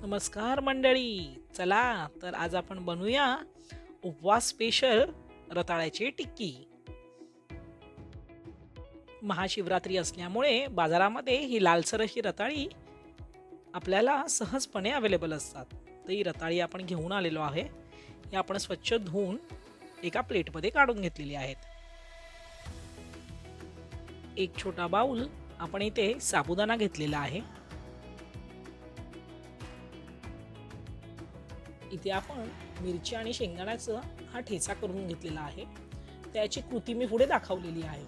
नमस्कार मंडळी. चला तर आज आपण बनवूया उपवास स्पेशल रताळ्याची टिक्की. महाशिवरात्री असल्यामुळे बाजारामध्ये ही लालसर अशी रताळी आपल्याला सहजपणे अवेलेबल असतात. तर ही रताळी आपण घेऊन आलेलो आहे. ही आपण स्वच्छ धुवून एका प्लेटमध्ये काढून घेतलेली आहेत. एक छोटा बाउल आपण इथे साबुदाणा घेतलेला आहे. इथे आपण मिरची आणि शेंगदाण्याचा हा ठेचा करून घेतलेला आहे. त्याची कृती मी पुढे दाखवलेली आहे.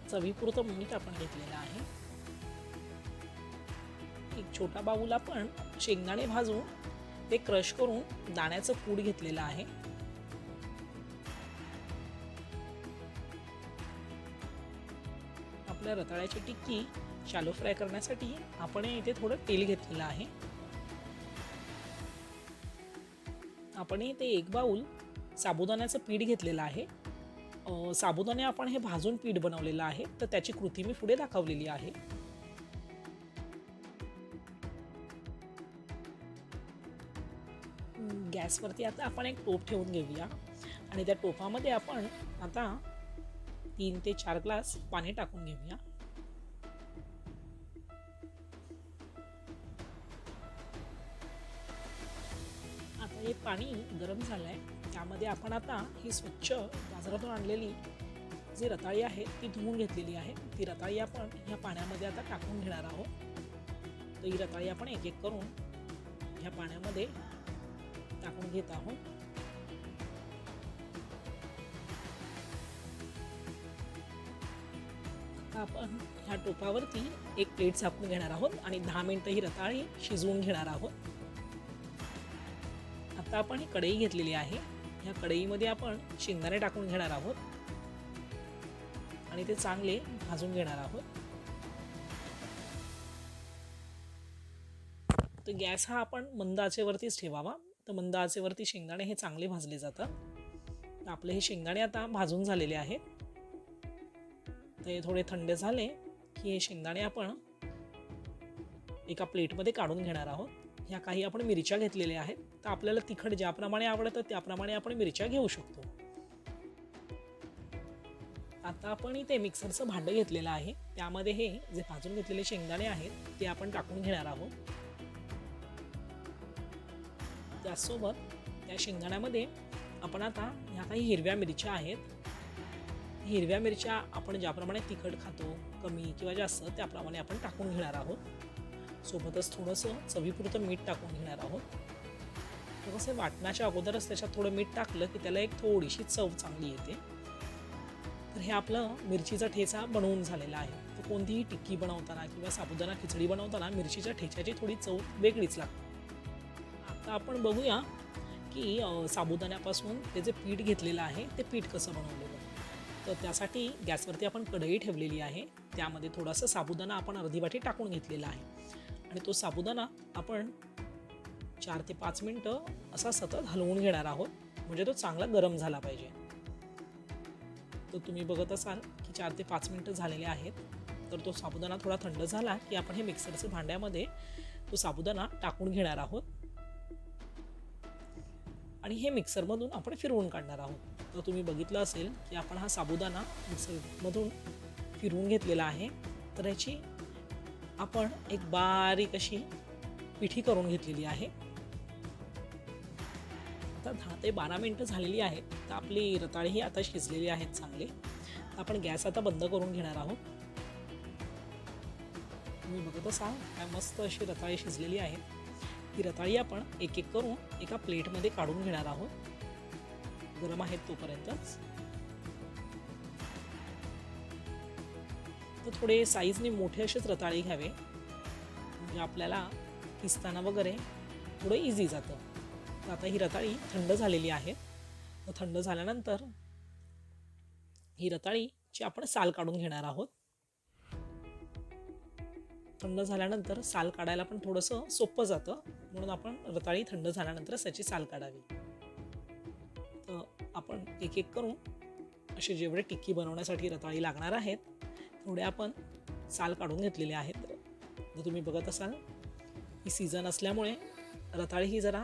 चवीपुरतं मीठ आपण घेतलेलं आहे. एक छोटा बाउल आपण शेंगदाणे भाजून ते क्रश करून दाण्याचं कूट घेतलेलं आहे. आपल्या रताळ्याची टिक्की शालो फ्राय करण्यासाठी आपण इथे थोडं तेल घेतलेलं आहे. आपण इथे एक बाउल साबुदाण्याचं पीठ घेतलेलं आहे. साबुदाणे आपण हे भाजून पीठ बनवलेलं आहे, तर त्याची कृती मी पुढे दाखवलेली आहे. गॅसवरती आता आपण एक टोप ठेवून घेऊया आणि त्या टोपामध्ये आपण आता 3 ते 4 ग्लास पाणी टाकून घेऊया. आता हे पाणी गरम झालंय. त्यामध्ये आपण आता ही स्वच्छ बाजारातून आणलेली जी रताळी आहे ती धुवून घेतलेली आहे. ती रताळी आपण ह्या पाण्यामध्ये आता टाकून घेणार आहोत. तर ही रताळी आपण एक एक करून ह्या पाण्यामध्ये टाकून घेत आहोत. आता आपण ह्या टोपावरती एक प्लेट झाकून घेणार आहोत आणि 10 मिनिटं ही रताळी शिजवून घेणार आहोत. आता आपण ही कढई घेतलेली आहे. ह्या कढईमध्ये आपण शेंगदाणे टाकून घेणार आहोत आणि ते चांगले भाजून घेणार आहोत. तर गॅस हा आपण मंद आचेवरतीच ठेवावा. तर मंद आचेवरती शेंगदाणे हे चांगले भाजले जातात. तर आपले हे शेंगदाणे आता भाजून झालेले आहेत. ते थोडे थंड झाले की हे शेंगदाणे आपण एका प्लेटमध्ये काढून घेणार आहोत. ह्या काही आपण मिरच्या घेतलेल्या आहेत. तर आपल्याला तिखट ज्याप्रमाणे आवडतं त्याप्रमाणे आपण मिरच्या घेऊ शकतो. आता आपण इथे मिक्सरचं भांडं घेतलेलं आहे. त्यामध्ये हे जे भाजून घेतलेले शेंगदाणे आहेत ते आपण टाकून घेणार आहोत. त्यासोबत त्या शेंगदाण्यामध्ये आपण आता ह्या काही हिरव्या मिरच्या आहेत. हिरव्या मिरच्या आपण ज्याप्रमाणे तिखट खातो, कमी किंवा जास्त, त्याप्रमाणे आपण टाकून घेणार आहोत. सोबतच थोडंसं चवीपुरतं मीठ टाकून घेणार आहोत. तर कसं वाटण्याच्या अगोदरच त्याच्यात थोडं मीठ टाकलं की त्याला एक थोडीशी चव चांगली येते. तर हे आपलं मिरचीचा ठेचा बनवून झालेला आहे. तर कोणतीही टिक्की बनवताना किंवा साबुदाणा खिचडी बनवताना मिरचीच्या ठेच्याची थोडी चव वेगळीच लागते. आता आपण बघूया की साबुदाण्यापासून ते जे पीठ घेतलेलं आहे ते पीठ कसं बनवलेलं. तर त्यासाठी गॅसवरती आपण कढई ठेवलेली आहे. त्यामध्ये थोडासा साबुदाणा आपण अर्धी वाटी टाकून घेतलेला आहे आणि तो साबुदाणा आपण 4 ते 5 मिनिटं असा सतत हलवून घेणार आहोत, म्हणजे तो चांगला गरम झाला पाहिजे. तर तुम्ही बघत असाल की 4 ते 5 मिनिटं झालेले आहेत. तर तो साबुदाणा थोडा थंड झाला की आपण हे मिक्सरच्या भांड्यामध्ये तो साबुदाणा टाकून घेणार आहोत आणि हे मिक्सरमधून आपण फिरवून काढणार आहोत. तर तुम्ही बघितलं असेल की आपण हा साबुदाणा मिक्सरमधून फिरवून घेतलेला आहे. तर याची आपण एक बारीक अशी पिठी करून घेतलेली आहे. आता 10 ते 12 मिनिटं झालेली आहेत. तर आपली रताळी आता शिजलेली आहेत चांगले. आपण गॅस आता बंद करून घेणार आहोत. तुम्ही बघत असाल काय मस्त अशी रताळी शिजलेली आहे. ही रताळी आपण एक एक करून एका प्लेटमध्ये काढून घेणार आहोत. गरम आहेत तोपर्यंतच. तर थोडे साईजने मोठे असेच रताळी घ्यावे, म्हणजे आपल्याला किसताना वगैरे थोडं इझी जातं. तर आता ही रताळी थंड झालेली आहे. तर थंड झाल्यानंतर ही रताळीची आपण साल काढून घेणार आहोत. थंड झाल्यानंतर साल काढायला पण थोडंसं सोपं जातं, म्हणून आपण रताळी थंड झाल्यानंतरच त्याची साल काढावी. तर आपण एक एक करून असे जेवढे टिक्की बनवण्यासाठी रताळी लागणार आहेत तेवढे आपण साल काढून घेतलेले आहेत. तर तुम्ही बघत असाल ही सीझन असल्यामुळे रताळी ही जरा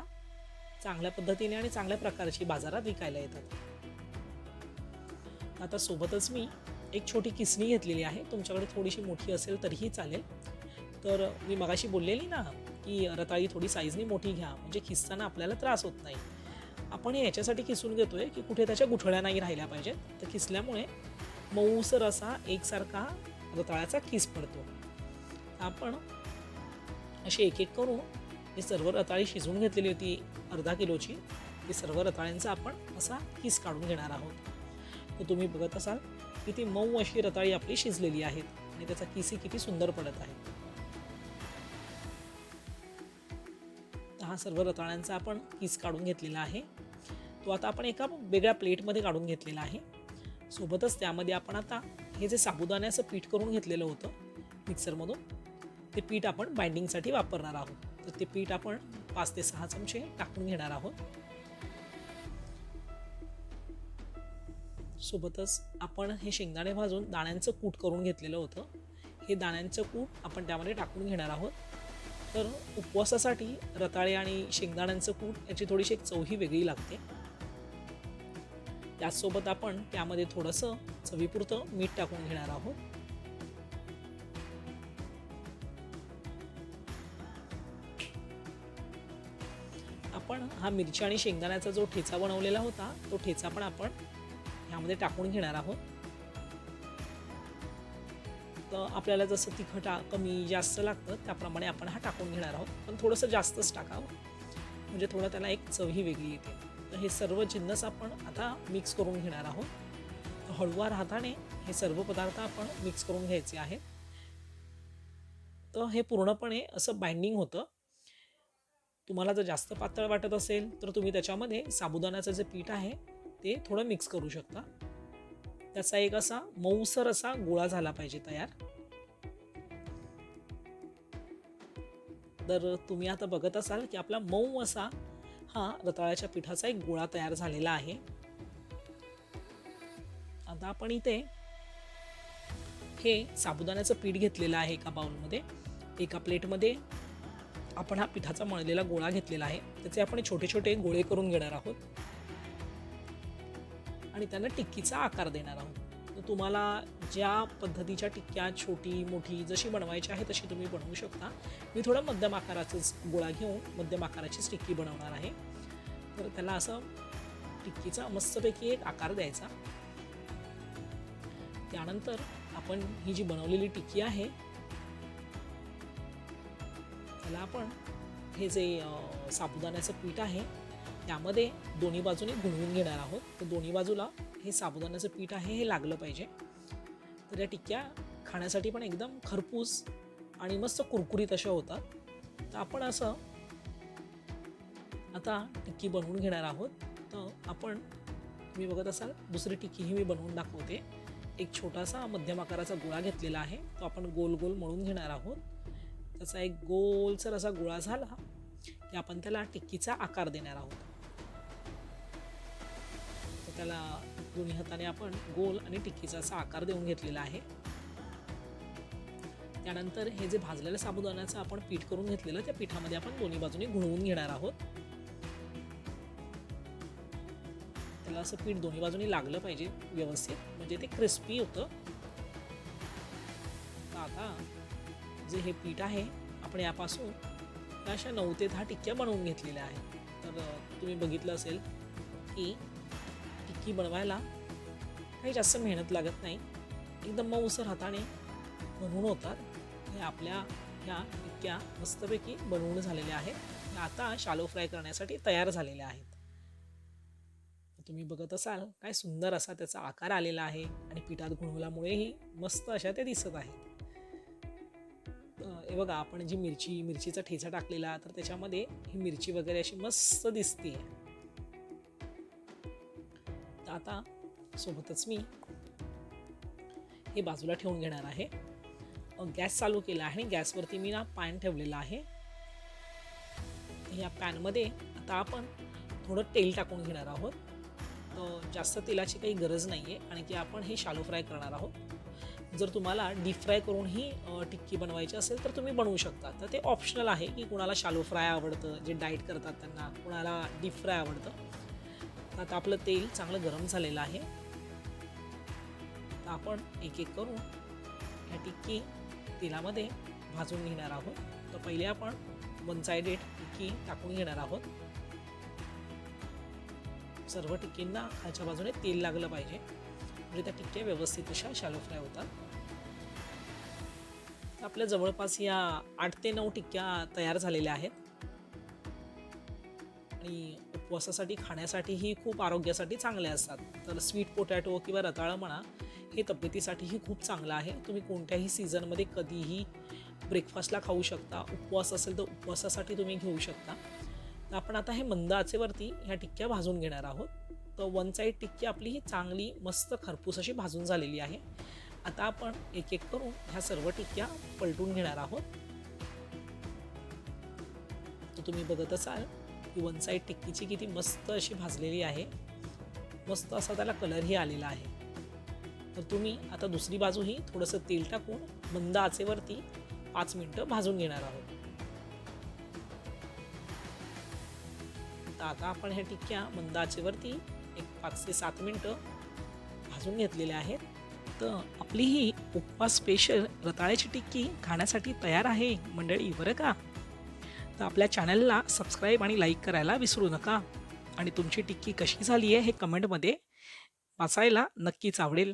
चांगल्या पद्धतीने आणि चांगल्या प्रकारची बाजारात विकायला येतात. आता सोबतच मी एक छोटी किसणी घेतलेली आहे. तुमच्याकडे थोडीशी मोठी असेल तरीही चालेल. तर मी मगाशी बोललेली ना की रताळी थोडी साईजनी मोठी घ्या म्हणजे खिसताना आपल्याला त्रास होत नाही. आपण हे याच्यासाठी किसून घेतोय की कुठे त्याच्या गुठळ्या नाही राहिल्या पाहिजेत. तर किसल्यामुळे मऊसर असा एकसारखा रताळ्याचा खिस पडतो. आपण असे एक एक करून ही सर्व रताळी शिजवून घेतलेली होती अर्धा किलोची. ती सर्व रताळ्यांचा आपण असा खिस काढून घेणार आहोत. तर तुम्ही बघत असाल किती मऊ अशी रताळी आपली शिजलेली आहेत आणि त्याचा किसही किती सुंदर पडत आहे. हा सर्व रताळ्यांचा आपण किस काढून घेतलेला आहे. तो आता आपण एका वेगळ्या प्लेटमध्ये काढून घेतलेला आहे. सोबतच त्यामध्ये आपण आता हे जे साबुदाण्याचं पीठ करून घेतलेलं होतं मिक्सरमधून ते पीठ आपण बाइंडिंगसाठी वापरणार आहोत. तर ते पीठ आपण 5 ते 6 चमचे टाकून घेणार आहोत. सोबतच आपण हे शेंगदाणे भाजून दाण्यांचं कूट करून घेतलेलं होतं. हे दाण्यांचं कूट आपण त्यामध्ये टाकून घेणार आहोत. तर उपवासासाठी रताळे आणि शेंगदाण्यांचं कूट याची थोडीशी एक चवही वेगळी लागते. त्याचसोबत आपण त्यामध्ये थोडंसं चवीपुरतं मीठ टाकून घेणार आहोत. आपण हा मिरची आणि शेंगदाण्याचा जो ठेचा बनवलेला होता तो ठेचा पण आपण ह्यामध्ये टाकून घेणार आहोत. तर आपल्याला जसं तिखट कमी जास्त लागतं त्याप्रमाणे आपण हा टाकून घेणार आहोत. पण थोडंसं जास्तच टाकावं म्हणजे थोडं त्याला एक चवही वेगळी येते. तर हे सर्व जिन्नस आपण आता मिक्स करून घेणार आहोत. तर हळूवार हाताने हे सर्व पदार्थ आपण मिक्स करून घ्यायचे आहेत. तर हे पूर्णपणे असं बाइंडिंग होतं. तुम्हाला जर जास्त पातळ वाटत असेल तर तुम्ही त्याच्यामध्ये साबुदाण्याचं जे पीठ आहे ते थोडं मिक्स करू शकता. त्याचा एक असा मऊसर असा गोळा झाला पाहिजे तयार. तर तुम्ही आता बघत असाल की आपला मऊ असा हा रताळ्याच्या पिठाचा एक गोळा तयार झालेला आहे. आता आपण इथे हे साबुदाण्याचं पीठ घेतलेलं आहे एका बाउलमध्ये. एका प्लेटमध्ये आपण हा पिठाचा मळलेला गोळा घेतलेला आहे. त्याचे आपण छोटे छोटे गोळे करून घेणार आहोत आणि त्यांना टिक्कीचा आकार देणार आहोत. तर तुम्हाला ज्या पद्धतीच्या टिक्क्या छोटी मोठी जशी बनवायची आहे तशी तुम्ही बनवू शकता. मी थोडा मध्यम आकाराचाच गोळा घेऊन मध्यम आकाराचीच टिक्की बनवणार आहे. तर त्याला असं टिक्कीचा मस्तपैकी एक आकार द्यायचा. त्यानंतर आपण ही जी बनवलेली टिक्की आहे त्याला आपण हे जे साबुदाण्याचं पीठ आहे त्यामध्ये दोन्ही बाजूने घुळवून घेणार आहोत. तर दोन्ही बाजूला हे साबुदाण्याचं पीठ आहे हे लागलं पाहिजे. तर या टिक्क्या खाण्यासाठी पण एकदम खरपूस आणि मस्त कुरकुरीत अशा होतात. तर आपण असं आता टिक्की बनवून घेणार आहोत. तर आपण तुम्ही बघत असाल दुसरी टिक्कीही मी बनवून दाखवते. एक छोटासा मध्यम आकाराचा गोळा घेतलेला आहे तो आपण गोल गोल मळून घेणार आहोत. त्याचा एक गोलसर असा गोळा झाला की आपण त्याला टिक्कीचा आकार देणार आहोत. तर त्याला दोन्ही हाताने आपण गोल आणि टिक्कीचा असा आकार देऊन घेतलेला आहे. त्यानंतर हे जे भाजलेल्या साबुदाण्याचं आपण पीठ करून घेतलेलं त्या पिठामध्ये आपण दोन्ही बाजूने घुळवून घेणार आहोत. त्याला असं पीठ दोन्ही बाजूने लागलं पाहिजे व्यवस्थित म्हणजे ते क्रिस्पी होतं. आता जे हे पीठ आहे आपण यापासून अशा 9 ते 10 टिक्क्या बनवून घेतलेल्या आहेत. तर तुम्ही बघितलं असेल की टिक्की बनवायला काही जास्त मेहनत लागत नाही. एकदम मऊसर हाताने बनवून होतात. हे आपल्या ह्या टिक्क्या मस्तपैकी बनवून झालेल्या आहेत. आता शालो फ्राय करण्यासाठी तयार झालेल्या आहेत. तुम्ही बघत असाल काय सुंदर असा त्याचा आकार आलेला आहे आणि पिठात घुळवल्यामुळेही मस्त अशा ते दिसत आहेत. हे बघा आपण जी मिरचीचा ठेचा टाकलेला तर त्याच्यामध्ये ही मिरची वगैरे अशी मस्त दिसते. तर आता सोबतच मी हे बाजूला ठेवून घेणार आहे. गॅस चालू केला आहे आणि गॅसवरती मी पॅन ठेवलेला आहे. या पॅनमध्ये आता आपण थोडं तेल टाकून घेणार आहोत. तर जास्त तेलाची काही गरज नाही आहे आणि की आपण हे शालो फ्राय करणार आहोत. जर तुम्हाला डीप फ्राय करून ही टिक्की बनवायची असेल तर तुम्ही बनवू शकता. तर ते ऑप्शनल आहे की कुणाला शॅलो फ्राय आवडतं, जे डाएट करतात त्यांना, कुणाला डीप फ्राय आवडतं. तर आता आपलं तेल चांगलं गरम झालेलं आहे. तर आपण एक एक करून ह्या टिक्की तेलामध्ये भाजून घेणार आहोत. तर पहिले आपण वन साइडेड टिक्की टाकून घेणार आहोत. सर्व टिक्कींना खालच्या बाजूने तेल लागलं पाहिजे, म्हणजे त्या टिक्क्या व्यवस्थित अशा शॅलो फ्राय होतात. आपल्या जवळपास या 8 ते 9 टिक्क्या तयार झालेल्या आहेत आणि उपवासासाठी खाण्यासाठीही खूप आरोग्यासाठी चांगले असतात. तर स्वीट पोटॅटो किंवा रताळं म्हणा, हे तब्येतीसाठीही खूप चांगलं आहे. तुम्ही कोणत्याही सीझनमध्ये कधीही ब्रेकफास्टला खाऊ शकता. उपवास असेल तर उपवासासाठी तुम्ही घेऊ शकता. तर आपण आता हे मंद आचेवरती ह्या टिक्क्या भाजून घेणार आहोत. तर वन साईड टिक्की आपली ही चांगली मस्त खरपूस अशी भाजून झालेली आहे. आता आपण एक एक करून ह्या सर्व टिक्क्या पलटून घेणार आहोत. तर तुम्ही बघत असाल की वन साईड टिक्कीची किती मस्त अशी भाजलेली आहे. मस्त असा त्याला कलरही आलेला आहे. तर तुम्ही आता दुसरी बाजूही थोडंसं तेल टाकून मंद आचेवरती 5 मिनिटं भाजून घेणार आहोत. आता आपण ह्या टिक्क्या मंद आचेवरती एक 5 ते 7 मिनिटं भाजून घेतलेल्या आहेत. तर आपली ही उपवास स्पेशल रताळ्याची टिक्की खाण्यासाठी तयार आहे मंडळी, बरं का. तर आपल्या चॅनलला सबस्क्राईब आणि लाईक करायला विसरू नका. आणि तुमची टिक्की कशी झाली आहे हे कमेंटमध्ये वाचायला नक्कीच आवडेल.